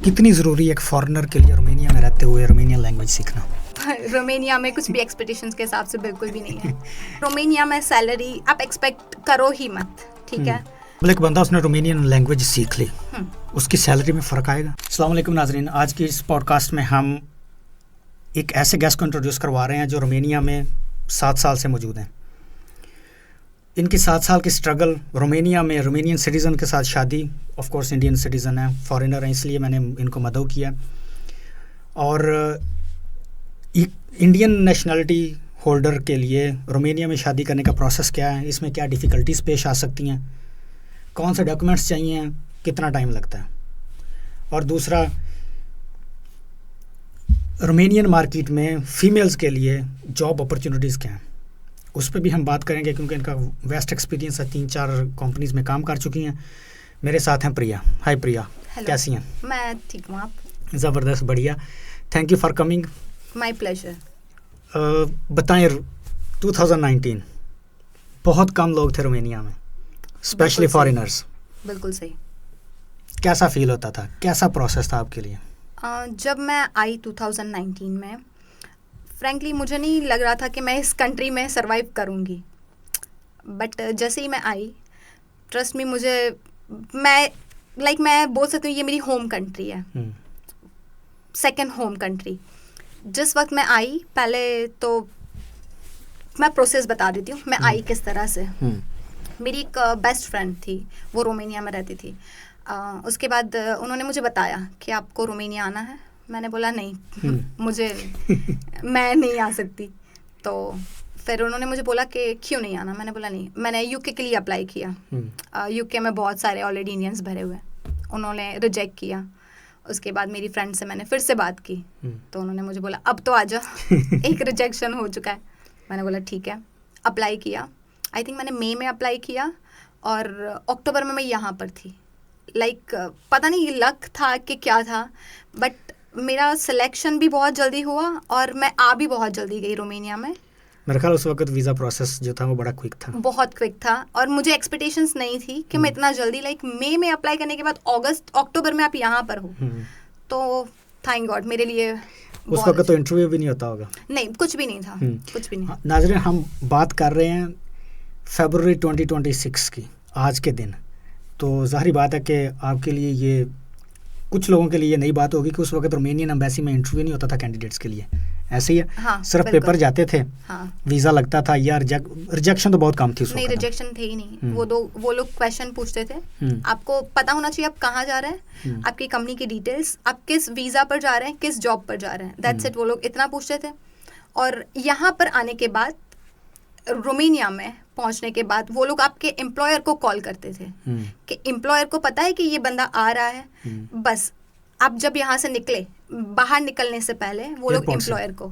कितनी ज़रूरी है एक फॉरेनर के लिए रोमानिया में रहते हुए रोमानियन लैंग्वेज सीखना? रोमानिया में कुछ भी एक्सपेक्टेशंस के हिसाब से बिल्कुल भी नहीं है। रोमानिया में सैलरी आप एक्सपेक्ट करो ही मत, ठीक है। मतलब एक बंदा उसने रोमानियन लैंग्वेज सीख ली, उसकी सैलरी में फ़र्क आएगा? अस्सलाम वालेकुम नाज़रीन, आज की इस पॉडकास्ट में हम एक ऐसे गेस्ट को इंट्रोड्यूस करवा रहे हैं जो रोमानिया में 7 साल से मौजूद हैं। इनकी 7 साल की स्ट्रगल, रोमानिया में रोमानियन सिटीज़न के साथ शादी, ऑफ कोर्स इंडियन सिटीज़न है, फॉरेनर हैं, इसलिए मैंने इनको मदऊ किया। और इंडियन नेशनलिटी होल्डर के लिए रोमानिया में शादी करने का प्रोसेस क्या है, इसमें क्या डिफ़िकल्टीज़ पेश आ सकती हैं, कौन से डॉक्यूमेंट्स चाहिए, कितना टाइम लगता है, और दूसरा रोमानियन मार्केट में फ़ीमेल्स के लिए जॉब अपॉर्चुनिटीज़ क्या हैं, उस पर भी हम बात करेंगे क्योंकि इनका वेस्ट एक्सपीरियंस है, 3-4 कंपनीज़ में काम कर चुकी हैं। मेरे साथ हैं प्रिया। हाय प्रिया, कैसी हैं? मैं ठीक हूँ, आप? ज़बरदस्त, बढ़िया, thank you for coming. My pleasure. बताएं, 2019 बहुत कम लोग थे रोमानिया में, स्पेशली फॉरेनर्स। बिल्कुल सही। कैसा फील होता था, कैसा प्रोसेस था आपके लिए? जब मैं आई 2019 में, फ्रैंकली मुझे नहीं लग रहा था कि मैं इस कंट्री में सरवाइव करूँगी, बट जैसे ही मैं आई, ट्रस्ट मी, मैं बोल सकती हूँ ये मेरी होम कंट्री है, सेकंड होम कंट्री। जिस वक्त मैं आई, पहले तो मैं प्रोसेस बता देती हूँ मैं आई किस तरह से। मेरी एक बेस्ट फ्रेंड थी, वो रोमानिया में रहती थी। उसके बाद उन्होंने मुझे बताया कि आपको रोमानिया आना है। मैंने बोला नहीं, मैं नहीं आ सकती। तो फिर उन्होंने मुझे बोला कि क्यों नहीं आना। मैंने बोला नहीं, मैंने यूके के लिए अप्लाई किया। यूके में बहुत सारे ऑलरेडी इंडियंस भरे हुए हैं, उन्होंने रिजेक्ट किया। उसके बाद मेरी फ्रेंड से मैंने फिर से बात की, तो उन्होंने मुझे बोला अब तो आ जा, एक रिजेक्शन हो चुका है। मैंने बोला ठीक है, अप्लाई किया। आई थिंक मैंने मई में अप्लाई किया और अक्टूबर में मैं यहाँ पर थी। पता नहीं लक था कि क्या था, बट मेरा सिलेक्शन भी बहुत जल्दी हुआ और मैं आ भी बहुत जल्दी गई रोमानिया में। मेरे ख्याल उस वक्त वीज़ा प्रोसेस जो था वो बड़ा क्विक था, बहुत क्विक था, और मुझे एक्सपेक्टेशंस नहीं थी कि मैं इतना जल्दी मई में अप्लाई करने के बाद अक्टूबर में आप यहाँ पर हो, तो थैंक गॉड मेरे लिए। उस वक्त तो इंटरव्यू भी नहीं होता होगा? नहीं, कुछ भी नहीं था, कुछ भी नहीं। नाज़रीन, हम बात कर रहे हैं फरवरी 2026 की, आज के दिन। तो ज़ाहिर बात है कि आपके लिए ये, कुछ लोगों के लिए ये नई बात होगी कि उस वक्त रोमानियन एम्बेसी में इंटरव्यू नहीं होता था कैंडिडेट्स के लिए, ऐसे ही है। हाँ, सिर्फ पेपर जाते थे, वीज़ा लगता था, या रिजेक्शन तो बहुत कम थी उस वक्त। नहीं, रिजेक्शन थे ही नहीं। वो लोग क्वेश्चन पूछते थे, आपको पता होना चाहिए आप कहाँ जा रहे हैं, आपकी कंपनी की डिटेल्स, आप किस वीज़ा पर जा रहे हैं, किस जॉब पर जा रहे हैं, दैट्स इट। वो लोग इतना पूछते थे। और यहाँ पर आने के बाद, रोमानिया में पहुंचने के बाद, वो लोग आपके एम्प्लॉयर को कॉल करते थे कि एम्प्लॉयर को पता है कि ये बंदा आ रहा है। बस आप जब यहाँ से निकले, बाहर निकलने से पहले वो लोग एम्प्लॉयर को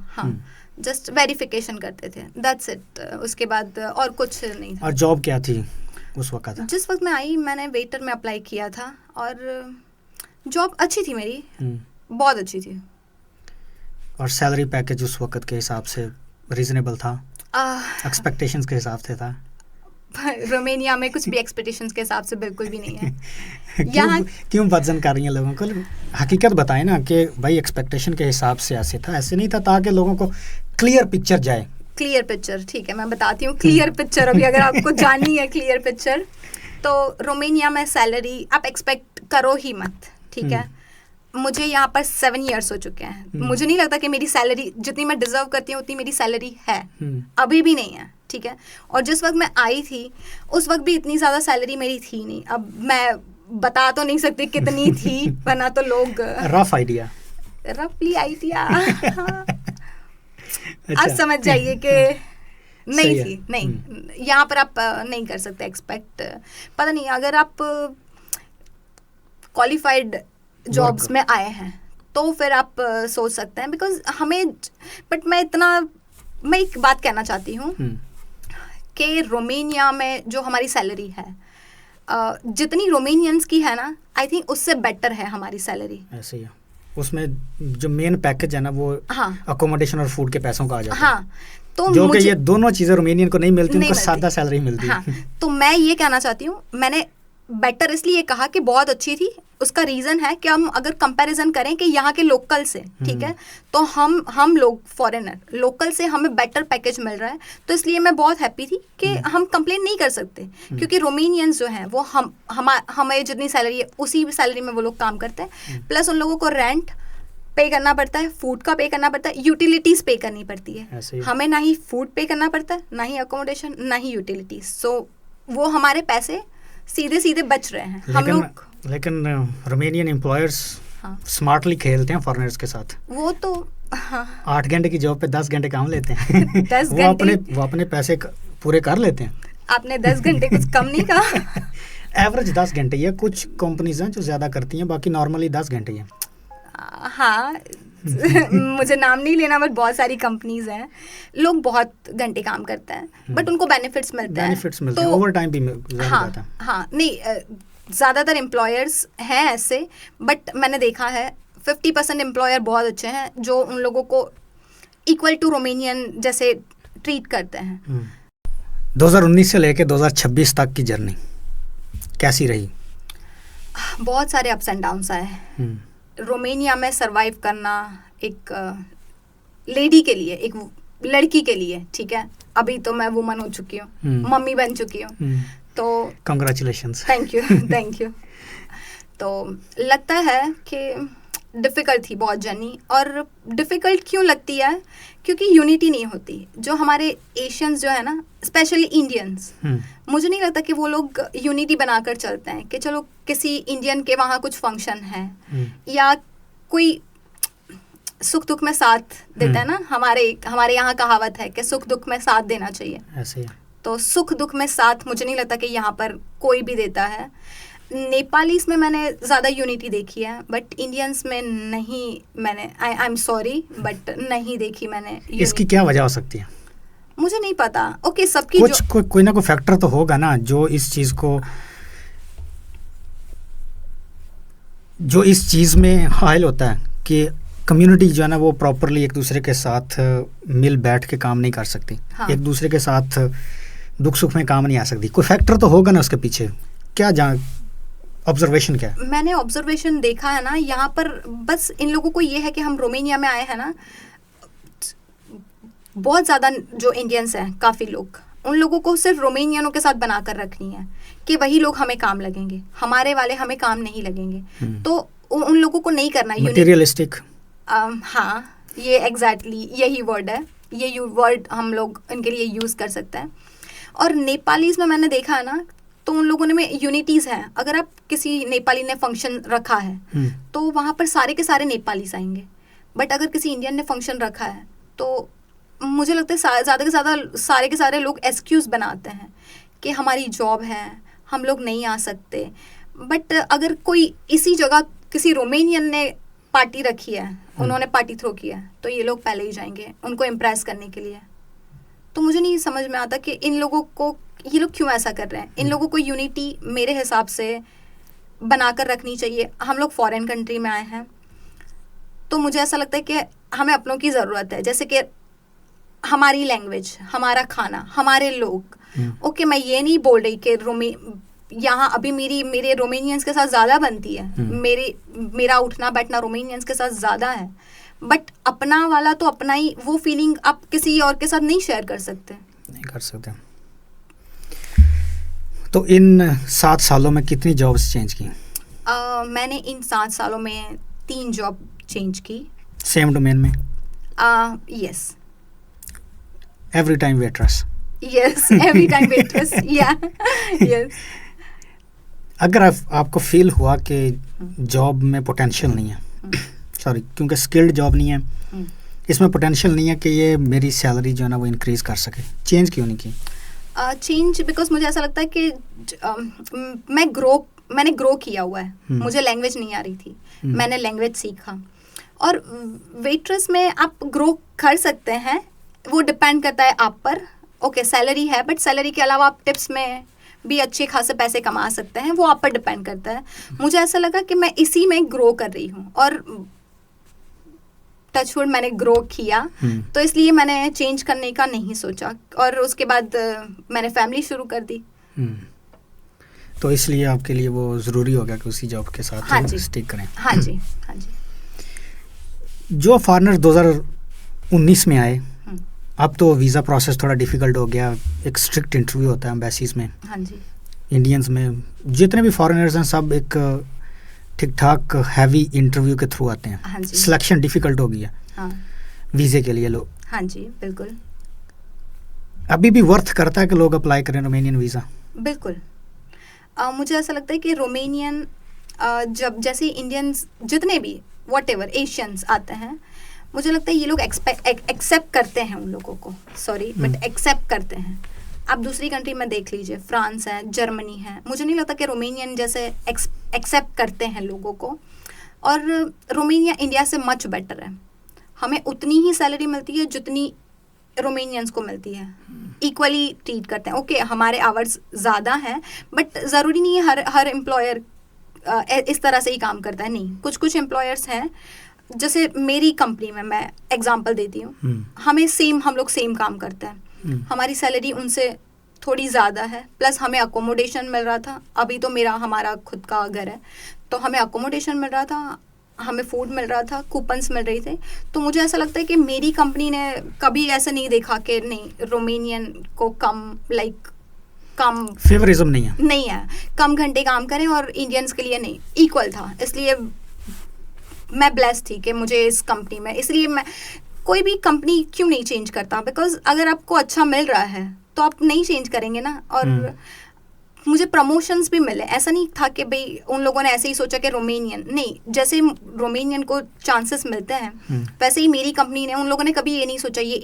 जस्ट वेरिफिकेशन करते थे, दैट्स इट। उसके बाद और कुछ नहीं था। और जॉब क्या थी उस वक्त? जिस वक्त मैं आई, मैंने वेटर में अप्लाई किया था और जॉब अच्छी थी मेरी, बहुत अच्छी थी। और सैलरी पैकेज उस वक्त के हिसाब से रीजनेबल था, एक्सपेक्टेशंस के हिसाब से था? रोमानिया में कुछ भी एक्सपेक्टेशंस के हिसाब से बिल्कुल भी नहीं है। क्यों वजन कर रही हैं लोगों को? हकीकत बताएं ना कि भाई एक्सपेक्टेशन के हिसाब से ऐसे था, ऐसे नहीं था, ताकि लोगों को क्लियर पिक्चर जाए। क्लियर पिक्चर, ठीक है, मैं बताती हूँ क्लियर पिक्चर। अभी अगर आपको जाननी है क्लियर पिक्चर, तो रोमानिया में सैलरी आप एक्सपेक्ट करो ही मत, ठीक है। मुझे यहाँ पर 7 ईयर्स हो चुके हैं, मुझे नहीं लगता कि मेरी सैलरी जितनी मैं डिजर्व करती हूँ उतनी मेरी सैलरी है, अभी भी नहीं है, ठीक है। और जिस वक्त मैं आई थी, उस वक्त भी इतनी ज़्यादा सैलरी मेरी थी नहीं। अब मैं बता तो नहीं सकती कितनी थी, वरना तो लोग रफली आइडिया आप समझ जाइए कि नहीं थी। नहीं, यहाँ पर आप नहीं कर सकते एक्सपेक्ट। पता नहीं, अगर आप क्वालिफाइड जॉब्स में आए हैं तो फिर आप सोच सकते हैं, बिकॉज बट मैं एक बात कहना चाहती हूँ कि रोमानिया में जो हमारी सैलरी है, जितनी रोमानियंस की है ना, आई थिंक उससे बेटर है हमारी सैलरी। ऐसे ही है। उसमें जो मेन पैकेज है ना, वो अकोमोडेशन और फूड के पैसों का आ जाता है। तो जो कि ये दोनों चीज़ें रोमानियन को नहीं मिलती, उनको सादा सैलरी मिलती है। तो मैं ये कहना चाहती हूँ, मैंने बेटर इसलिए कहा कि बहुत अच्छी थी, उसका रीज़न है कि हम अगर कंपैरिजन करें कि यहाँ के लोकल से, ठीक है, तो हम लोग फॉरेनर लोकल से हमें बेटर पैकेज मिल रहा है, तो इसलिए मैं बहुत हैप्पी थी कि हम कंप्लेन नहीं कर सकते, क्योंकि रोमेनियंस जो हैं वो हमें जितनी सैलरी है उसी सैलरी में वो लोग काम करते हैं, प्लस उन लोगों को रेंट पे करना पड़ता है, फूड का पे करना पड़ता है, यूटिलिटीज़ पे करनी पड़ती है, हमें ना ही फूड पे करना पड़ता है, ना ही अकोमोडेशन, ना ही यूटिलिटीज़, सो वो हमारे पैसे सीधे सीधे बच रहे हैं हम लोग। लेकिन रोमेनियन एम्प्लॉयर्स स्मार्टली खेलते हैं फॉरेनर्स के साथ, वो तो 8 घंटे की जॉब पे 10 घंटे काम लेते हैं 10 वो अपने पैसे पूरे कर लेते हैं। आपने 10 घंटे कुछ कम नहीं कहा एवरेज 10 घंटे ही है, कुछ कंपनीज हैं जो ज़्यादा करती हैं, बाकी नॉर्मली 10 घंटे ही है। हाँ मुझे नाम नहीं लेना, बट बहुत सारी कंपनीज हैं, लोग बहुत घंटे काम करते हैं बट उनको बेनिफिट्स मिलते हैं, तो ओवर टाइम भी ज़्यादा है। हाँ नहीं, ज़्यादातर एम्प्लॉयर्स हैं ऐसे, बट मैंने देखा है 50% एम्प्लॉयर बहुत अच्छे हैं जो उन लोगों को इक्वल टू रोमेनियन जैसे ट्रीट करते हैं। 2019 से लेके 2026 तक की जर्नी कैसी रही? बहुत सारे अप्स एंड डाउन्स आए। रोमेनिया में सरवाइव करना एक लेडी के लिए, एक लड़की के लिए, ठीक है, अभी तो मैं वुमन हो चुकी हूँ, मम्मी बन चुकी हूँ, तो कंग्रेचुलेशंस। थैंक यू तो लगता है कि डिफ़िकल्ट थी बहुत जर्नी, और डिफ़िकल्ट क्यों लगती है, क्योंकि यूनिटी नहीं होती। जो हमारे एशियंस जो है ना, स्पेशली इंडियंस, मुझे नहीं लगता कि वो लोग यूनिटी बनाकर चलते हैं कि चलो किसी इंडियन के वहाँ कुछ फंक्शन है या कोई सुख दुख में साथ देता है ना, हमारे यहाँ कहावत है कि सुख दुख में साथ देना चाहिए, ऐसे तो सुख दुख में साथ मुझे नहीं लगता कि यहाँ पर कोई भी देता है। नेपालीज में मैंने ज़्यादा यूनिटी देखी है, बट इंडियंस में नहीं, मैंने आई एम सॉरी बट नहीं देखी मैंने। इसकी क्या वजह हो सकती है? मुझे नहीं पता। ओके, सबकी कोई ना कोई फैक्टर तो होगा ना जो इस चीज़ में हाइल होता है कि कम्युनिटी जो है ना वो प्रॉपरली एक दूसरे के साथ मिल बैठ के काम नहीं कर सकती, हाँ। एक दूसरे के साथ दुख सुख में काम नहीं आ सकती। कोई फैक्टर तो होगा ना उसके पीछे, क्या ऑब्जर्वेशन क्या है? मैंने ऑब्जर्वेशन देखा है ना, यहाँ पर बस इन लोगों को ये है कि हम रोमेनिया में आए हैं ना, बहुत ज़्यादा जो इंडियंस हैं, काफ़ी लोग, उन लोगों को सिर्फ रोमेनियनों के साथ बनाकर रखनी है कि वही लोग हमें काम लगेंगे, हमारे वाले हमें काम नहीं लगेंगे, तो उन लोगों को नहीं करना है। मटेरियलिस्टिक, हाँ, ये एग्जैक्टली यही वर्ड है, ये वर्ड हम लोग इनके लिए यूज़ कर सकते हैं। और नेपालीज में मैंने देखा है ना, तो उन लोगों में यूनिटीज़ हैं। अगर आप किसी नेपाली ने फंक्शन रखा है तो वहाँ पर सारे के सारे नेपालीज आएंगे, बट अगर किसी इंडियन ने फंक्शन रखा है तो मुझे लगता है ज़्यादा से ज़्यादा सारे के सारे लोग एक्सक्यूज़ बनाते हैं कि हमारी जॉब है, हम लोग नहीं आ सकते। बट अगर कोई इसी जगह किसी रोमेनियन ने पार्टी रखी है, उन्होंने पार्टी थ्रो किया है, तो ये लोग पहले ही जाएंगे उनको इम्प्रेस करने के लिए। तो मुझे नहीं समझ में आता कि इन लोगों को, ये लोग क्यों ऐसा कर रहे हैं। इन लोगों को यूनिटी मेरे हिसाब से बनाकर रखनी चाहिए। हम लोग फॉरेन कंट्री में आए हैं, तो मुझे ऐसा लगता है कि हमें अपनों की ज़रूरत है, जैसे कि हमारी लैंग्वेज, हमारा खाना, हमारे लोग। ओके, मैं ये नहीं बोल रही कि यहाँ अभी मेरे रोमेनियंस के साथ ज़्यादा बनती है, मेरा उठना बैठना रोमेनियंस के साथ ज़्यादा है, बट अपना वाला तो अपना ही, वो फीलिंग आप किसी और के साथ नहीं शेयर कर सकते। नहीं कर सकते। तो इन 7 सालों में कितनी जॉब्स चेंज की? मैंने इन 7 सालों में 3 जॉब चेंज की। सेम डोमेन में? Yes. Every time waitress? Yes, every time waitress, या यस। अगर आपको फील हुआ कि जॉब में पोटेंशियल नहीं है, सॉरी, क्योंकि स्किल्ड जॉब नहीं है, इसमें पोटेंशियल नहीं है कि ये मेरी सैलरी जो है ना वो इंक्रीज़ कर सके, चेंज क्यों नहीं की? चेंज बिकॉज मुझे ऐसा लगता है कि मैंने ग्रो किया हुआ है। मुझे लैंग्वेज नहीं आ रही थी, मैंने लैंग्वेज सीखा। और वेट्रेस में आप ग्रो कर सकते हैं, वो डिपेंड करता है आप पर। ओके, सैलरी है, बट सैलरी के अलावा आप टिप्स में भी अच्छे खासे पैसे कमा सकते हैं, वो आप पर डिपेंड करता है। मुझे ऐसा लगा कि मैं इसी में ग्रो कर रही हूँ, और टचवुड मैंने ग्रो किया, तो इसलिए मैंने चेंज करने का नहीं सोचा, और उसके बाद मैंने फैमिली शुरू कर दी। तो इसलिए आपके लिए वो ज़रूरी हो गया कि उसी जॉब के साथ हाँ जी। स्टिक करें। हाँ जी, हाँ जी। जो फॉरेनर 2019 में आए, हम्म, अब तो वीज़ा प्रोसेस थोड़ा डिफ़िकल्ट हो गया, एक स्ट्रिक्ट इंटरव्यू होता है एम्बेसीज में। हाँ जी। इंडियंस में जितने भी फॉरेनर्स हैं सब एक ठीक ठाक हैवी इंटरव्यू के थ्रू आते हैं। हाँ जी। सिलेक्शन डिफ़िकल्ट हो गई है हाँ वीज़े के लिए लोग। हाँ जी, बिल्कुल अभी भी वर्थ करता है कि लोग अप्लाई करें रोमेनियन वीज़ा? बिल्कुल। मुझे ऐसा लगता है कि रोमेनियन जब जैसे इंडियंस जितने भी व्हाटएवर एशियंस आते हैं, मुझे लगता है ये लोग एक्सेप्ट करते हैं उन लोगों को, सॉरी बट एक्सेप्ट करते हैं। आप दूसरी कंट्री में देख लीजिए, फ्रांस है, जर्मनी है, मुझे नहीं लगता कि रोमेनियन जैसे एक्सेप्ट करते हैं लोगों को। और रोमेनिया इंडिया से मच बेटर है, हमें उतनी ही सैलरी मिलती है जितनी रोमेनियंस को मिलती है, इक्वली ट्रीट करते हैं। ओके हमारे आवर्स ज़्यादा हैं बट ज़रूरी नहीं है हर एम्प्लॉयर इस तरह से ही काम करता है, नहीं। कुछ कुछ एम्प्लॉयर्स हैं, जैसे मेरी कंपनी में मैं एग्जांपल देती हूँ, हमें हम लोग सेम काम करते हैं, हमारी सैलरी उनसे थोड़ी ज़्यादा है, प्लस हमें अकोमोडेशन मिल रहा था। अभी तो हमारा खुद का घर है, तो हमें अकोमोडेशन मिल रहा था, हमें फूड मिल रहा था, कूपन्स मिल रहे थे। तो मुझे ऐसा लगता है कि मेरी कंपनी ने कभी ऐसा नहीं देखा कि नहीं रोमेनियन को कम फेवरिज्म नहीं है, कम घंटे काम करें और इंडियंस के लिए नहीं, इक्वल था। इसलिए मैं ब्लेस्ड थी कि मुझे इस कंपनी में, इसलिए मैं कोई भी कंपनी क्यों नहीं चेंज करता, बिकॉज अगर आपको अच्छा मिल रहा है तो आप नहीं चेंज करेंगे ना। और मुझे प्रमोशंस भी मिले, ऐसा नहीं था कि भाई उन लोगों ने ऐसे ही सोचा कि रोमेनियन नहीं, जैसे रोमेनियन को चांसेस मिलते हैं वैसे ही मेरी कंपनी ने, उन लोगों ने कभी ये नहीं सोचा ये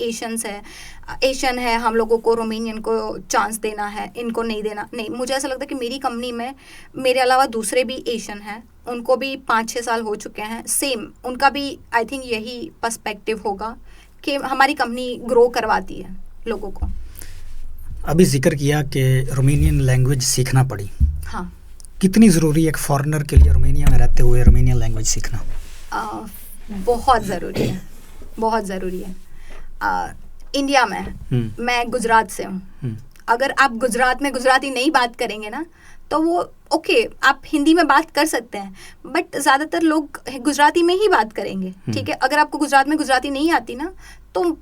एशियन है हम लोगों को रोमेनियन को चांस देना है, इनको नहीं देना, नहीं। मुझे ऐसा लगता है कि मेरी कंपनी में मेरे अलावा दूसरे भी एशियन हैं, उनको भी 5-6 साल हो चुके हैं, सेम उनका भी आई थिंक यही पर्सपेक्टिव होगा कि हमारी कंपनी ग्रो करवाती है लोगों को। अभी जिक्र किया कि रोमेनियन लैंग्वेज सीखना पड़ी, हाँ। कितनी ज़रूरी है एक फॉरेनर के लिए रोमेनिया में रहते हुए रोमेनियन लैंग्वेज सीखना? बहुत ज़रूरी है, बहुत ज़रूरी है। इंडिया में मैं गुजरात से हूँ, अगर आप गुजरात में गुजराती नहीं बात करेंगे ना तो वो ओके आप हिंदी में बात कर सकते हैं, बट ज़्यादातर लोग गुजराती में ही बात करेंगे, ठीक है। अगर आपको गुजरात में गुजराती नहीं आती ना तो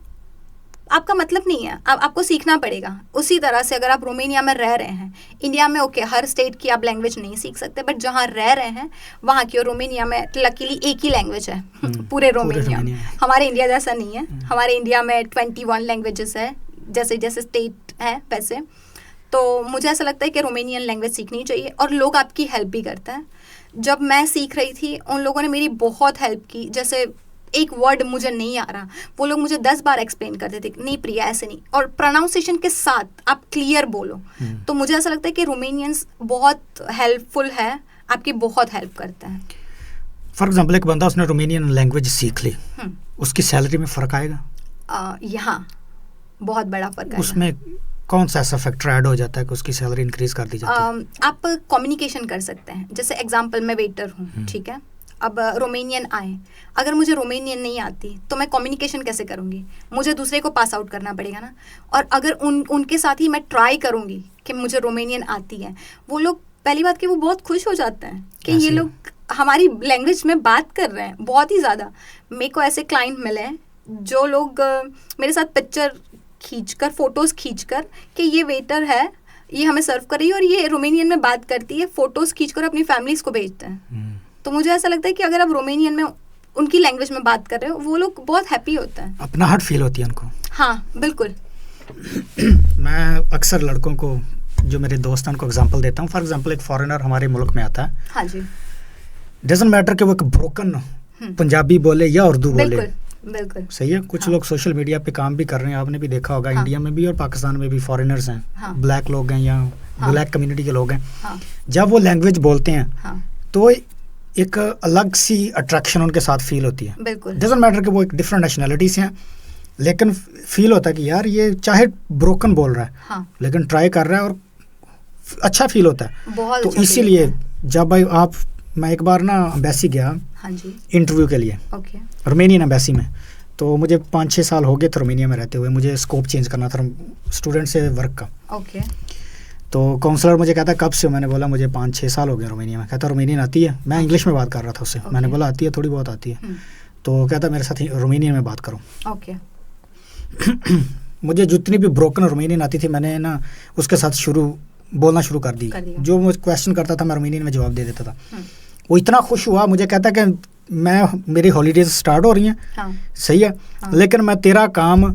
आपका मतलब नहीं है, आपको सीखना पड़ेगा। उसी तरह से अगर आप रोमेनिया में रह रहे हैं, इंडिया में ओके हर स्टेट की आप लैंग्वेज नहीं सीख सकते, बट जहाँ रह रहे हैं वहाँ की, और रोमेनिया में लकीली एक ही लैंग्वेज है पूरे रोमेनिया में। हमारे इंडिया जैसा नहीं है, हमारे इंडिया में 21 लैंग्वेजेस है, जैसे जैसे स्टेट है वैसे। तो मुझे ऐसा लगता है कि रोमेनियन लैंग्वेज सीखनी चाहिए, और लोग आपकी हेल्प भी करते हैं। जब मैं सीख रही थी उन लोगों ने मेरी बहुत हेल्प की, जैसे एक वर्ड मुझे नहीं आ रहा, वो लोग मुझे 10 बार एक्सप्लेन करते थे, नहीं प्रिया ऐसे नहीं, और प्रोनाउंसिएशन के साथ आप क्लियर बोलो। तो मुझे ऐसा लगता है कि रोमेनियंस बहुत हेल्पफुल है, आपकी बहुत हेल्प करते हैं। फॉर एग्जांपल एक बंदा उसने रोमेनियन लैंग्वेज सीख ली, उसकी सैलरी में फ़र्क आएगा? यहाँ बहुत बड़ा फ़र्क आएगा। उसमें कौन सा ऐसा फैक्टर ऐड हो जाता है कि उसकी सैलरी इंक्रीज कर दी जाती है? आप कम्युनिकेशन कर सकते हैं। जैसे एग्जांपल मैं वेटर हूँ, ठीक है, अब रोमेनियन आए, अगर मुझे रोमेनियन नहीं आती तो मैं कम्युनिकेशन कैसे करूँगी, मुझे दूसरे को पास आउट करना पड़ेगा ना। और अगर उनके साथ ही मैं ट्राई करूँगी कि मुझे रोमेनियन आती है, वो लोग पहली बात कि वो बहुत खुश हो जाते हैं कि ये लोग हमारी लैंग्वेज में बात कर रहे हैं, बहुत ही ज़्यादा। मेरे को ऐसे क्लाइंट मिले हैं जो लोग मेरे साथ पिक्चर खींचकर, फोटोज़ खींचकर कि ये वेटर है, ये हमें सर्व कर रही है और ये रोमेनियन में बात करती है, फ़ोटोज़ खींचकर अपनी फैमिलीज़ को भेजते हैं। तो मुझे ऐसा लगता है कि अगर आप रोमेनियन में उनकी लैंग्वेज में बात कर रहे हो, वो लोग बहुत हैप्पी होते हैं, अपनाहट फील होती है उनको। हाँ बिल्कुल। मैं अक्सर लड़कों को, जो मेरे दोस्त हैं, उनको एग्जांपल देता हूँ। फॉर एग्जांपल एक फॉरेनर हमारे मुल्क में आता है, हाँ जी, डजंट मैटर कि वो एक ब्रोकन पंजाबी बोले या उर्दू बोले, बिल्कुल सही है। कुछ लोग सोशल मीडिया पे काम भी कर रहे हैं, आपने भी देखा होगा, इंडिया में भी और पाकिस्तान में भी फॉरेनर्स हैं, ब्लैक लोग हैं या ब्लैक कम्युनिटी के लोग हैं। जब वो लैंग्वेज बोलते हैं तो एक अलग सी अट्रैक्शन उनके साथ फील होती है। डजंट मैटर कि वो एक डिफरेंट नेशनलिटी से हैं, लेकिन फील होता है कि यार ये चाहे ब्रोकन बोल रहा है लेकिन ट्राई कर रहा है और अच्छा फील होता है। तो इसीलिए जब भाई मैं एक बार ना एम्बेसी गया इंटरव्यू के लिए, रोमेनियन एम्बेसी में, तो मुझे 5-6 साल हो गए थे रोमेनिया में रहते हुए, मुझे स्कोप चेंज करना था स्टूडेंट से वर्क का। तो काउंसलर मुझे कहता कब से, मैंने बोला मुझे 5-6 साल हो गए रोमेनिया में। कहता रोमेनियन आती है? मैं इंग्लिश में बात कर रहा था उससे। मैंने बोला आती है, थोड़ी बहुत आती है। तो कहता मेरे साथ रोमेनियन में बात करो। ओके। मुझे जितनी भी ब्रोकन रोमेनियन आती थी मैंने ना उसके साथ बोलना शुरू कर दी। जो मुझे क्वेश्चन करता था मैं रोमेनियन में जवाब दे देता था। वो इतना खुश हुआ, मुझे कहता कि मेरी हॉलीडेज स्टार्ट हो रही हैं। हाँ। सही है। हाँ। लेकिन मैं तेरा काम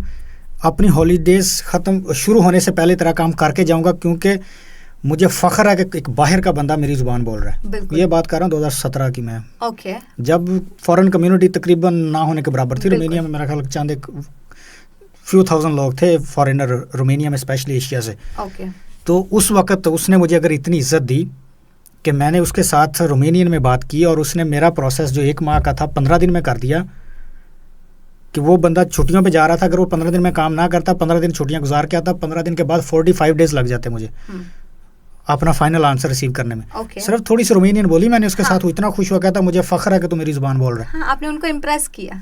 अपनी हॉलीडेज शुरू होने से पहले तेरा काम करके जाऊंगा, क्योंकि मुझे फ़ख्र है कि एक बाहर का बंदा मेरी ज़ुबान बोल रहा है। ये बात कर रहा हूँ 2017 की मैं। ओके। जब फॉरेन कम्युनिटी तकरीबन ना होने के बराबर थी रोमेनिया में। मेरा ख्याल चंद एक फ्यू थाउजेंड लोग थे फॉरेनर रोमेनिया में, स्पेशली एशिया से। ओके। तो उस वक़्त उसने मुझे अगर इतनी इज्जत दी कि मैंने उसके साथ रोमेनियन में बात की और उसने मेरा प्रोसेस जो 1 माह का था 15 दिन में कर दिया। कि वो बंदा छुट्टियों पे जा रहा था, अगर वो 15 दिन में काम ना करता, 15 दिन छुट्टियां गुजार के आता, 15 दिन के बाद 45 डेज लग जाते मुझे अपना फाइनल आंसर रिसीव करने में। सिर्फ थोड़ी सी रोमेनियन बोली मैंने उसके साथ, वो इतना खुश हुआ, कहता मुझे फ़ख्र है कि तू मेरी ज़ुबान बोल रहा है। आपने उनको इम्प्रेस किया,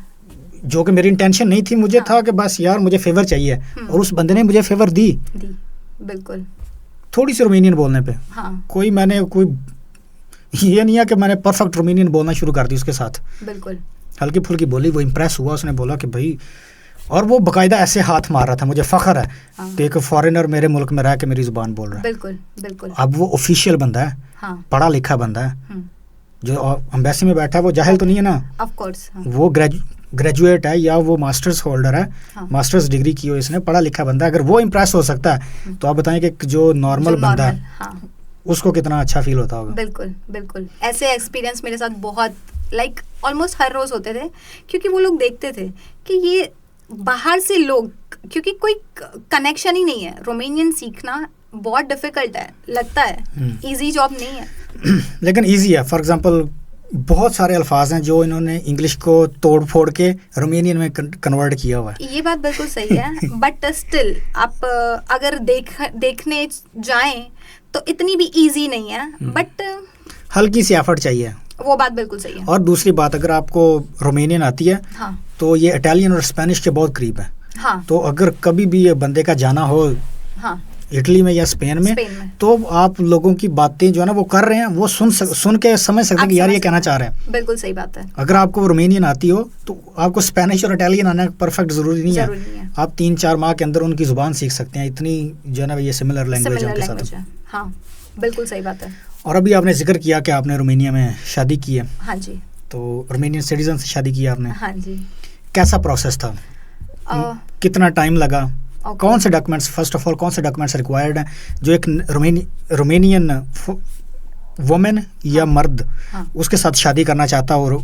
जो कि मेरी इंटेंशन नहीं थी। मुझे था कि बस यार मुझे फेवर चाहिए, और उस बंदे ने मुझे फेवर दी। बिल्कुल। थोड़ी सी रोमेनियन बोलने पे। कोई ये नहीं है कि मैंने परफेक्ट रोमेनियन बोलना शुरू कर दी उसके साथ। बिल्कुल। हल्की फुल्की बोली, वो इम्प्रेस हुआ, उसने बोला कि भाई, और वो बाकायदा ऐसे हाथ मार रहा था। मुझे फ़ख्र है कि एक फॉरेनर मेरे मुल्क में रह के मेरी ज़ुबान बोल रहा है। बिल्कुल बिल्कुल। अब वो ऑफिशियल बंदा है, पढ़ा लिखा बंदा है, जो एम्बेसी में बैठा है, वो जाहिल तो नहीं है ना। Of course. वो ग्रेजुएट है या वो मास्टर्स होल्डर है, मास्टर्स डिग्री की हो इसने, पढ़ा लिखा बंदा है। अगर वो इम्प्रेस हो सकता है तो आप बताएं कि जो नॉर्मल बंदा है उसको कितना अच्छा फील होता होगा। बिल्कुल बिल्कुल। ऐसे एक्सपीरियंस मेरे साथ बहुत ऑलमोस्ट हर रोज़ होते थे, क्योंकि वो लोग देखते थे कि ये बाहर से लोग, क्योंकि कोई कनेक्शन ही नहीं है। रोमेनियन सीखना बहुत डिफिकल्ट है, लगता है इजी जॉब नहीं है, लेकिन इजी है। फॉर एग्जांपल बहुत सारे अल्फाज हैं जो इन्होंने इंग्लिश को तोड़ फोड़ के रोमेनियन में कन्वर्ट किया हुआ है। ये बात बिल्कुल सही है। बट स्टिल आप अगर देखने जाएं तो इतनी भी इजी नहीं है, बट हल्की सी एफर्ट चाहिए। वो बात बिल्कुल सही है। और दूसरी बात, अगर आपको रोमेनियन आती है तो ये इटालियन और स्पेनिश के बहुत करीब है। तो अगर कभी भी ये बंदे का जाना हो इटली में या स्पेन में, तो आप लोगों की बातें जो है ना वो कर रहे हैं, वो सुन के समझ सकते हैं कि यार ये कहना चाह रहे हैं। बिल्कुल सही बात है। अगर आपको रोमेनियन आती हो तो आपको स्पेनिश और इटालियन आना परफेक्ट जरूरी नहीं है। आप 3-4 माह के अंदर उनकी जुबान सीख सकते हैं। इतनी जो है ना ये सिमिलर लैंग्वेज है उनके साथ। हाँ बिल्कुल सही बात है। और अभी आपने जिक्र किया कि आपने रोमेनिया में शादी की है। हाँ जी। तो रोमेनियन सिटीजन से शादी की आपने। हाँ जी। कैसा प्रोसेस था? कितना टाइम लगा? कौन से डॉक्यूमेंट्स, फर्स्ट ऑफ ऑल कौन से डॉक्यूमेंट्स रिक्वायर्ड हैं जो एक रोमेनियन वुमेन या मर्द उसके साथ शादी करना चाहता है, और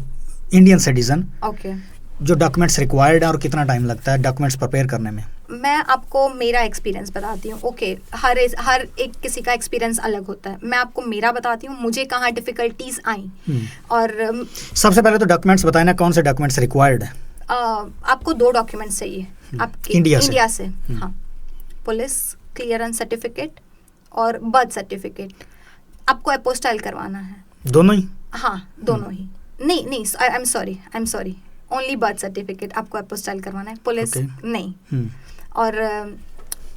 इंडियन सिटीजन, जो डॉक्यूमेंट्स रिक्वायर्ड है और कितना टाइम लगता है डॉक्यूमेंट्स प्रिपेयर करने में? मैं आपको मेरा एक्सपीरियंस बताती हूँ। ओके, हर एक किसी का एक्सपीरियंस अलग होता है। मैं आपको मेरा बताती हूँ मुझे कहाँ डिफिकल्टीज आई। और सबसे पहले तो डॉक्यूमेंट्स बताए ना, कौन से डॉक्यूमेंट्स रिक्वायर्ड है? आपको 2 डॉक्यूमेंट्स चाहिए आपके इंडिया से। हाँ, पुलिस क्लियरेंस सर्टिफिकेट और बर्थ सर्टिफिकेट। आपको अपोस्टाइल करवाना है। दोनों ही? हाँ दोनों ही। नहीं I am sorry, only birth certificate आपको अपोस्टाइल करवाना है, पुलिस नहीं। और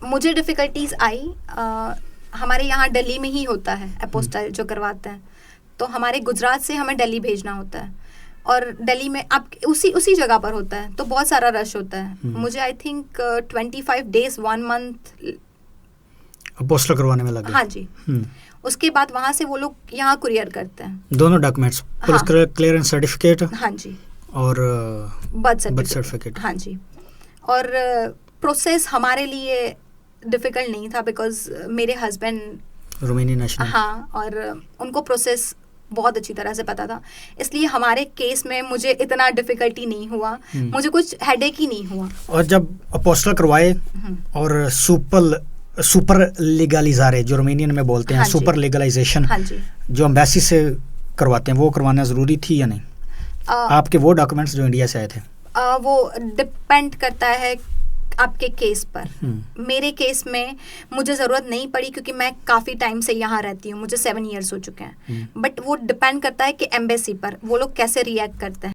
मुझे डिफ़िकल्टीज आई, हमारे यहाँ दिल्ली में ही होता है अपोस्टाइल जो करवाते हैं, तो हमारे गुजरात से हमें दिल्ली भेजना होता है, और दिल्ली में आप उसी जगह पर होता है, तो बहुत सारा रश होता है। मुझे I think 25 days 1 month apostle करवाने में लगा। हाँ जी। उसके बाद वहाँ से वो लोग यहाँ कुरियर करते हैं दोनों डॉक्यूमेंट्स, पुलिस क्लियरेंस सर्टिफिकेट, हाँ जी, और बर्थ सर्टिफिकेट। हाँ जी। और प्रोसेस हमारे लिए डिफ़िकल्ट नहीं था, बिकॉज मेरे हस्बैंड रोमेनियन नेशनल। हाँ, और उनको प्रोसेस बहुत अच्छी तरह से पता था, इसलिए हमारे केस में मुझे इतना डिफ़िकल्टी नहीं हुआ, मुझे कुछ हेडेक ही नहीं हुआ। और जब अपोस्टल करवाए और सुपर लीगलाइजारे जो रोमेनियन में बोलते हैं, सुपर लीगलाइजेशन, हाँ जी, जो एम्बेसी से करवाते हैं, वो करवाना ज़रूरी थी या नहीं? आपके वो डॉक्यूमेंट्स जो इंडिया से आए थे? वो डिपेंड करता है आपके केस पर। मेरे केस में मुझे ज़रूरत नहीं पड़ी, क्योंकि मैं काफ़ी टाइम से यहाँ रहती हूँ, मुझे 7 ईयर्स हो चुके हैं। बट वो डिपेंड करता है कि एम्बेसी पर वो लोग कैसे रिएक्ट करते हैं।